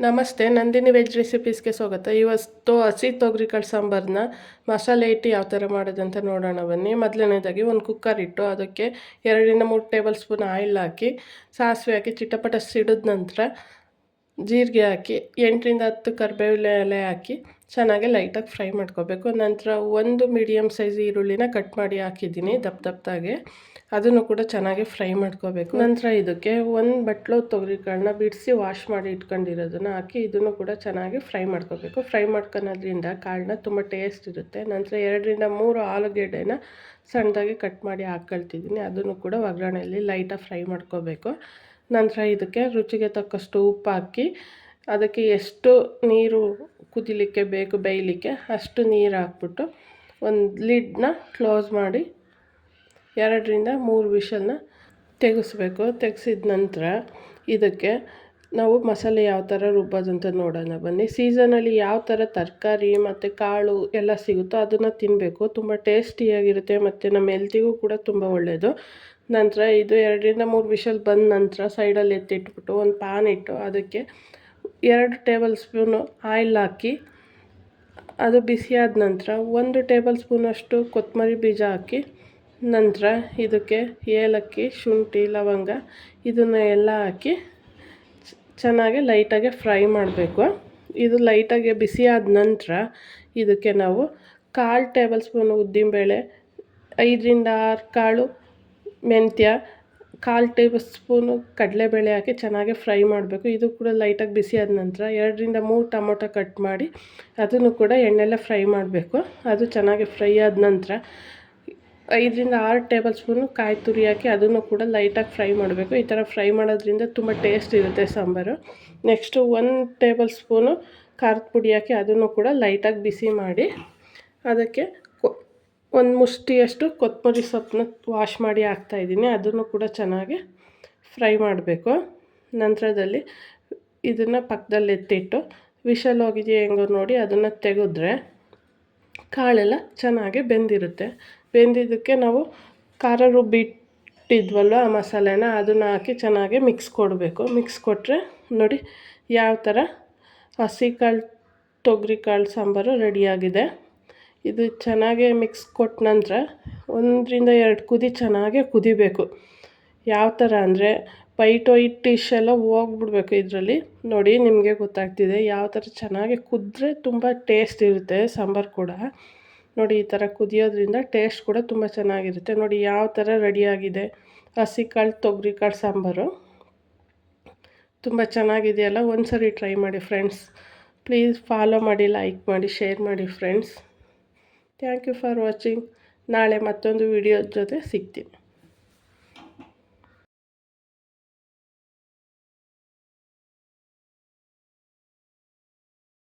ನಮಸ್ತೆ, ನಂದಿನಿ ವೆಜ್ ರೆಸಿಪೀಸ್ಗೆ ಸ್ವಾಗತ. ಇವತ್ತು ಹಸಿ ತೊಗರಿಕಾಳು ಸಾಂಬಾರನ್ನ ಮಸಾಲೆ ಇಟ್ಟು ಯಾವ ಥರ ಮಾಡೋದಂತ ನೋಡೋಣ ಬನ್ನಿ. ಮೊದಲನೇದಾಗಿ ಒಂದು ಕುಕ್ಕರ್ ಇಟ್ಟು ಅದಕ್ಕೆ 2-3 ಟೇಬಲ್ ಸ್ಪೂನ್ ಆಯಿಲ್ ಹಾಕಿ, ಸಾಸಿವೆ ಹಾಕಿ ಚಿಟಪಟ ಸಿಡಿದ ನಂತರ ಜೀರಿಗೆ ಹಾಕಿ 8-10 ಕರಿಬೇವಿನ ಎಲೆ ಹಾಕಿ ಚೆನ್ನಾಗಿ ಲೈಟಾಗಿ ಫ್ರೈ ಮಾಡ್ಕೋಬೇಕು. ನಂತರ ಒಂದು ಮೀಡಿಯಮ್ ಸೈಜ್ ಈರುಳ್ಳಿನ ಕಟ್ ಮಾಡಿ ಹಾಕಿದ್ದೀನಿ ದಪ್ಪದಾಗೆ. ಅದನ್ನು ಕೂಡ ಚೆನ್ನಾಗಿ ಫ್ರೈ ಮಾಡ್ಕೋಬೇಕು. ನಂತರ ಇದಕ್ಕೆ ಒಂದು ಬಟ್ಲು ತೊಗರಿಕಾಳನ್ನ ಬಿಡಿಸಿ ವಾಶ್ ಮಾಡಿ ಇಟ್ಕೊಂಡಿರೋದನ್ನು ಹಾಕಿ ಇದನ್ನು ಕೂಡ ಚೆನ್ನಾಗಿ ಫ್ರೈ ಮಾಡ್ಕೋಬೇಕು. ಫ್ರೈ ಮಾಡ್ಕೊಳೋದ್ರಿಂದ ಕಾಳನ್ನ ತುಂಬ ಟೇಸ್ಟ್ ಇರುತ್ತೆ. ನಂತರ 2-3 ಆಲೂಗೆಡ್ಡೆನ ಸಣ್ಣದಾಗಿ ಕಟ್ ಮಾಡಿ ಹಾಕ್ಕೊಳ್ತಿದ್ದೀನಿ. ಅದನ್ನು ಕೂಡ ಒಗ್ಗರಣೆಯಲ್ಲಿ ಲೈಟಾಗಿ ಫ್ರೈ ಮಾಡ್ಕೋಬೇಕು. ನಂತರ ಇದಕ್ಕೆ ರುಚಿಗೆ ತಕ್ಕಷ್ಟು ಉಪ್ಪು ಹಾಕಿ ಅದಕ್ಕೆ ಎಷ್ಟು ನೀರು ಕುದಿಲಿಕ್ಕೆ ಬೇಕು ಬೇಯಲಿಕ್ಕೆ ಅಷ್ಟು ನೀರು ಹಾಕ್ಬಿಟ್ಟು ಒಂದು ಲಿಡ್ನ ಕ್ಲೋಸ್ ಮಾಡಿ 2-3 ವಿಷಲ್ನ ತೆಗೆಸ್ಬೇಕು. ತೆಗೆಸಿದ ನಂತರ ಇದಕ್ಕೆ ನಾವು ಮಸಾಲೆ ಯಾವ ಥರ ರುಬ್ಬೋದು ಅಂತ ನೋಡೋಣ ಬನ್ನಿ. ಸೀಸನಲ್ಲಿ ಯಾವ ಥರ ತರಕಾರಿ ಮತ್ತು ಕಾಳು ಎಲ್ಲ ಸಿಗುತ್ತೋ ಅದನ್ನು ತಿನ್ನಬೇಕು. ತುಂಬ ಟೇಸ್ಟಿಯಾಗಿರುತ್ತೆ ಮತ್ತು ನಮ್ಮ ಹೆಲ್ತಿಗೂ ಕೂಡ ತುಂಬ ಒಳ್ಳೆಯದು. ನಂತರ ಇದು 2-3 ವಿಷಲ್ ಬಂದ ನಂತರ ಸೈಡಲ್ಲಿ ಎತ್ತಿಟ್ಬಿಟ್ಟು ಒಂದು ಪ್ಯಾನ್ ಇಟ್ಟು ಅದಕ್ಕೆ 2 ಟೇಬಲ್ ಸ್ಪೂನು ಆಯಿಲ್ ಹಾಕಿ ಅದು ಬಿಸಿಯಾದ ನಂತರ 1 ಟೇಬಲ್ ಸ್ಪೂನಷ್ಟು ಕೊತ್ತಂಬರಿ ಬೀಜ ಹಾಕಿ ನಂತರ ಇದಕ್ಕೆ ಏಲಕ್ಕಿ, ಶುಂಠಿ, ಲವಂಗ ಇದನ್ನು ಎಲ್ಲ ಹಾಕಿ ಚೆನ್ನಾಗಿ ಲೈಟಾಗಿ ಫ್ರೈ ಮಾಡಬೇಕು. ಇದು ಲೈಟಾಗಿ ಬಿಸಿಯಾದ ನಂತರ ಇದಕ್ಕೆ ನಾವು 1/4 ಟೇಬಲ್ ಸ್ಪೂನು ಉದ್ದಿನಬೇಳೆ, 5-6 ಕಾಳು ಮೆಂತ್ಯ, 1/4 ಟೇಬಲ್ ಸ್ಪೂನು ಕಡಲೆಬೇಳೆ ಹಾಕಿ ಚೆನ್ನಾಗಿ ಫ್ರೈ ಮಾಡಬೇಕು. ಇದು ಕೂಡ ಲೈಟಾಗಿ ಬಿಸಿಯಾದ ನಂತರ 2-3 ಟೊಮೊಟೊ ಕಟ್ ಮಾಡಿ ಅದನ್ನು ಕೂಡ ಎಣ್ಣೆಲ್ಲೇ ಫ್ರೈ ಮಾಡಬೇಕು. ಅದು ಚೆನ್ನಾಗಿ ಫ್ರೈ ಆದ ನಂತರ 5-6 ಟೇಬಲ್ ಸ್ಪೂನು ಕಾಯಿ ತುರಿ ಹಾಕಿ ಅದನ್ನು ಕೂಡ ಲೈಟಾಗಿ ಫ್ರೈ ಮಾಡಬೇಕು. ಈ ಥರ ಫ್ರೈ ಮಾಡೋದ್ರಿಂದ ತುಂಬ ಟೇಸ್ಟ್ ಇರುತ್ತೆ ಸಾಂಬಾರು. ನೆಕ್ಸ್ಟು 1 ಟೇಬಲ್ ಸ್ಪೂನು ಖಾರದ ಪುಡಿ ಹಾಕಿ ಅದನ್ನು ಕೂಡ ಲೈಟಾಗಿ ಬಿಸಿ ಮಾಡಿ ಅದಕ್ಕೆ ಒಂದು ಮುಷ್ಟಿಯಷ್ಟು ಕೊತ್ತಂಬರಿ ಸೊಪ್ಪನ್ನ ವಾಶ್ ಮಾಡಿ ಹಾಕ್ತಾಯಿದ್ದೀನಿ. ಅದನ್ನು ಕೂಡ ಚೆನ್ನಾಗಿ ಫ್ರೈ ಮಾಡಬೇಕು. ನಂತರದಲ್ಲಿ ಇದನ್ನು ಪಕ್ಕದಲ್ಲಿ ಎತ್ತಿಟ್ಟು ವಿಷಲ್ ಹೋಗಿದೆಯಾ ಹೆಂಗೋ ನೋಡಿ ಅದನ್ನು ತೆಗೆದ್ರೆ ಕಾಳೆಲ್ಲ ಚೆನ್ನಾಗಿ ಬೆಂದಿರುತ್ತೆ. ಬೆಂದಿದ್ದಕ್ಕೆ ನಾವು ಖಾರ ರುಬ್ಬಿಟ್ಟಿದ್ವಲ್ವ ಆ ಮಸಾಲೆನ ಅದನ್ನು ಹಾಕಿ ಚೆನ್ನಾಗಿ ಮಿಕ್ಸ್ ಕೊಡಬೇಕು. ಮಿಕ್ಸ್ ಕೊಟ್ಟರೆ ನೋಡಿ ಯಾವ ಥರ ಹಸಿ ಕಾಳು ತೊಗರಿಕಾಳು ಸಾಂಬಾರು ರೆಡಿಯಾಗಿದೆ. ಇದು ಚೆನ್ನಾಗಿ ಮಿಕ್ಸ್ ಕೊಟ್ಟ ನಂತರ 1-2 ಕುದಿ ಚೆನ್ನಾಗಿ ಕುದಿಬೇಕು. ಯಾವ ಥರ ಅಂದರೆ ವೈಟ್ ಎಲ್ಲ ಹೋಗ್ಬಿಡ್ಬೇಕು ಇದರಲ್ಲಿ. ನೋಡಿ ನಿಮಗೆ ಗೊತ್ತಾಗ್ತಿದೆ ಯಾವ ಥರ ಚೆನ್ನಾಗಿ ಕುದ್ದರೆ ತುಂಬ ಟೇಸ್ಟ್ ಇರುತ್ತೆ ಸಾಂಬಾರು ಕೂಡ. ನೋಡಿ ಈ ಥರ ಕುದಿಯೋದ್ರಿಂದ ಟೇಸ್ಟ್ ಕೂಡ ತುಂಬ ಚೆನ್ನಾಗಿರುತ್ತೆ. ನೋಡಿ ಯಾವ ಥರ ರೆಡಿಯಾಗಿದೆ ಹಸಿ ಕಾಳು ತೊಗರಿಕಾಳು ಸಾಂಬಾರು. ತುಂಬ ಚೆನ್ನಾಗಿದೆಯಲ್ಲ, ಒಂದು ಸರಿ ಟ್ರೈ ಮಾಡಿ ಫ್ರೆಂಡ್ಸ್. ಪ್ಲೀಸ್ ಫಾಲೋ ಮಾಡಿ, ಲೈಕ್ ಮಾಡಿ, ಶೇರ್ ಮಾಡಿ friends. Thank you for watching. ನಾಳೆ ಮತ್ತೊಂದು ವಿಡಿಯೋ ಜೊತೆ ಸಿಗ್ತೀನಿ.